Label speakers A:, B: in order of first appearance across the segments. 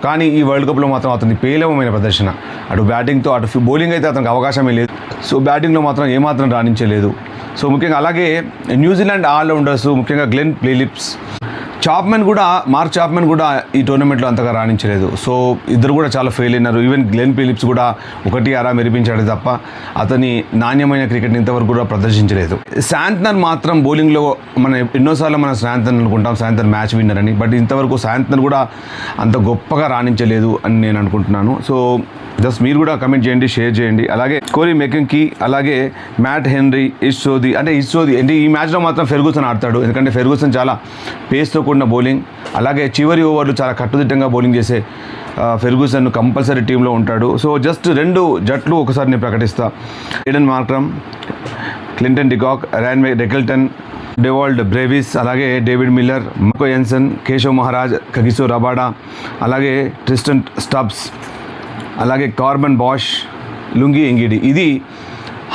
A: కానీ ఈ వరల్డ్ కప్లో మాత్రం అతని పేలవమైన ప్రదర్శన, అటు బ్యాటింగ్తో అటు బౌలింగ్ అయితే అతనికి అవకాశమే లేదు. సో బ్యాటింగ్లో మాత్రం ఏమాత్రం రాణించలేదు. సో ముఖ్యంగా అలాగే న్యూజిలాండ్ ఆల్రౌండర్స్ ముఖ్యంగా గ్లెన్ ఫిలిప్స్, మార్క్ చాప్మెన్ కూడా ఈ టోర్నమెంట్లో అంతగా రాణించలేదు. సో ఇద్దరు కూడా చాలా ఫెయిల్ అయినారు. ఈవెన్ గ్లెన్ ఫిలిప్స్ కూడా 1-6 మెరిపించాడు తప్ప అతని నాణ్యమైన క్రికెట్ని ఇంతవరకు కూడా ప్రదర్శించలేదు. శాంతనర్ మాత్రం బౌలింగ్లో ఎన్నోసార్లు మనం శాంతనర్ అనుకుంటాం, శాంతనర్ మ్యాచ్ విన్నర్ అని, బట్ ఇంతవరకు శాంతనర్ కూడా అంత గొప్పగా రాణించలేదు అని నేను అనుకుంటున్నాను. సో జస్ట్ మీరు కూడా కమెంట్ చేయండి, షేర్ చేయండి. అలాగే కోరీ మెకెన్కీ, అలాగే మ్యాట్ హెన్రీ, ఇస్సోది అంటే ఈ మ్యాచ్లో మాత్రం ఫెర్గూసన్ ఆడతాడు, ఎందుకంటే ఫెర్గూసన్ చాలా పేస్తో కూడిన బౌలింగ్, అలాగే చివరి ఓవర్లు చాలా కట్టుదిట్టంగా బౌలింగ్ చేసే ఫెర్గూసన్ కంపల్సరీ టీంలో ఉంటాడు. సో జస్ట్ 2 జట్లు ఒకసారి నేను ప్రకటిస్తా. Aiden Markram, Quinton de Kock, Ryan Rickelton, Dewald Brevis, అలాగే David Miller, Marco Jansen, Keshav Maharaj, Kagiso Rabada, అలాగే ట్రిస్టన్ స్టబ్స్, అలాగే కార్బన్ బాష్, లుంగి ఎంగిడి. ఇది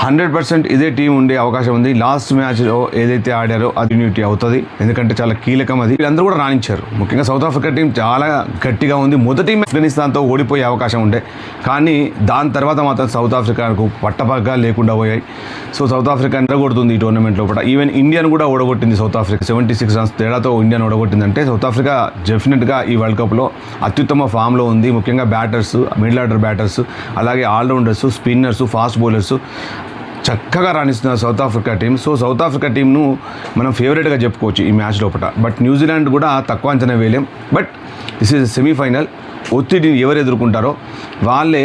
A: 100% ఇదే టీం ఉండే అవకాశం ఉంది. లాస్ట్ మ్యాచ్లో ఏదైతే ఆడారో అది యూనిటీ అవుతుంది, ఎందుకంటే చాలా కీలకం అది. వీళ్ళందరూ కూడా రాణించారు. ముఖ్యంగా సౌత్ ఆఫ్రికా టీం చాలా గట్టిగా ఉంది. మొదటి ఆఫ్ఘనిస్తాన్తో ఓడిపోయే అవకాశం ఉండే, కానీ దాని తర్వాత మాత్రం సౌత్ ఆఫ్రికాకు పట్టపగ్గా లేకుండా పోయాయి. సో సౌత్ ఆఫ్రికా నిలగొడుతుంది ఈ టోర్నమెంట్ లోపల. ఈవెన్ ఇండియాను కూడా ఓడగొట్టింది సౌత్ ఆఫ్రికా. 76 రన్స్ తేడాతో ఇండియాను ఓడగొట్టిందంటే సౌత్ ఆఫ్రికా డెఫినెట్గా ఈ వరల్డ్ కప్లో అత్యుత్తమ ఫామ్లో ఉంది. ముఖ్యంగా బ్యాటర్స్, మిడిల్ ఆర్డర్ బ్యాటర్స్, అలాగే ఆల్రౌండర్స్, స్పిన్నర్స్, ఫాస్ట్ బౌలర్స్ చక్కగా రాణిస్తున్నారు South Africa team. So South Africa టీంను మనం ఫేవరెట్గా చెప్పుకోవచ్చు ఈ మ్యాచ్ లోపల. బట్ న్యూజిలాండ్ కూడా తక్కువ అంచనా వేయలేం. But this is semifinal. ఒత్తిడిని ఎవరు ఎదుర్కొంటారో వాళ్ళే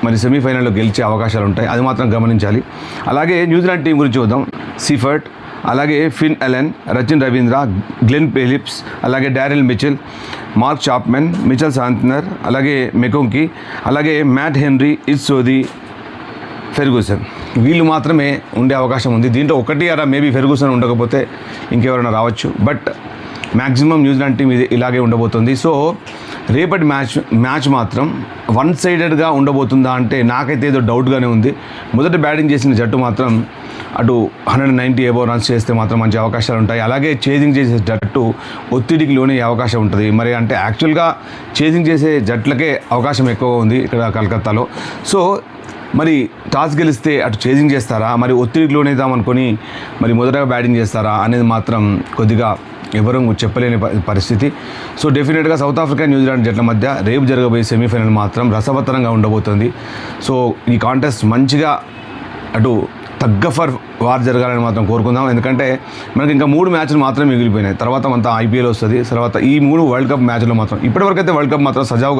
A: మరి సెమీఫైనల్లో గెలిచే అవకాశాలు ఉంటాయి, అది మాత్రం గమనించాలి. అలాగే న్యూజిలాండ్ టీం గురించి చూద్దాం. సీఫర్ట్, అలాగే Finn Allen, Rachin Ravindra, Glenn Phillips, అలాగే Daryl Mitchell, Mark Chapman, Mitchell Santner, అలాగే మెకొంకీ, అలాగే మ్యాట్ హెన్రీ, ఇస్సోది, ఫెర్గూసన్. వీళ్ళు మాత్రమే ఉండే అవకాశం ఉంది. దీంట్లో 1-6 మేబీ ఫెర్గూసన్ ఉండకపోతే ఇంకెవరైనా రావచ్చు. బట్ మ్యాక్సిమం న్యూజిలాండ్ టీం ఇలాగే ఉండబోతుంది. సో రేపటి మ్యాచ్ మాత్రం 1 సైడెడ్గా ఉండబోతుందా అంటే నాకైతే ఏదో డౌట్గానే ఉంది. మొదట బ్యాటింగ్ చేసిన జట్టు మాత్రం అటు 190 అబోవ్ రన్స్ చేస్తే మాత్రం మంచి అవకాశాలు ఉంటాయి. అలాగే చేజింగ్ చేసే జట్టు ఒత్తిడికి లోనే అవకాశం ఉంటుంది. మరి అంటే యాక్చువల్గా చేజింగ్ చేసే జట్లకే అవకాశం ఎక్కువగా ఉంది ఇక్కడ కలకత్తాలో. సో మరి టాస్ గెలిస్తే అటు చేజింగ్ చేస్తారా, మరి ఒత్తిడికి లోనేద్దామనుకొని మరి మొదటగా బ్యాటింగ్ చేస్తారా అనేది మాత్రం కొద్దిగా ఎవరూ చెప్పలేని పరిస్థితి. సో డెఫినెట్గా సౌత్ ఆఫ్రికా న్యూజిలాండ్ జట్ల మధ్య రేపు జరగబోయే సెమీఫైనల్ మాత్రం రసవత్తరంగా ఉండబోతుంది. సో ఈ కాంటెస్ట్ మంచిగా అటు తగ్గ ఫర్ వార్ జరగాలని మాత్రం కోరుకుందాం. ఎందుకంటే మనకి ఇంకా 3 మ్యాచ్లు మాత్రమే మిగిలిపోయినాయి. తర్వాత అంతా IPL వస్తుంది. తర్వాత ఈ 3 వరల్డ్ కప్ మ్యాచ్లో మాత్రం ఇప్పటివరకు అయితే వరల్డ్ కప్ మాత్రం సజావుగా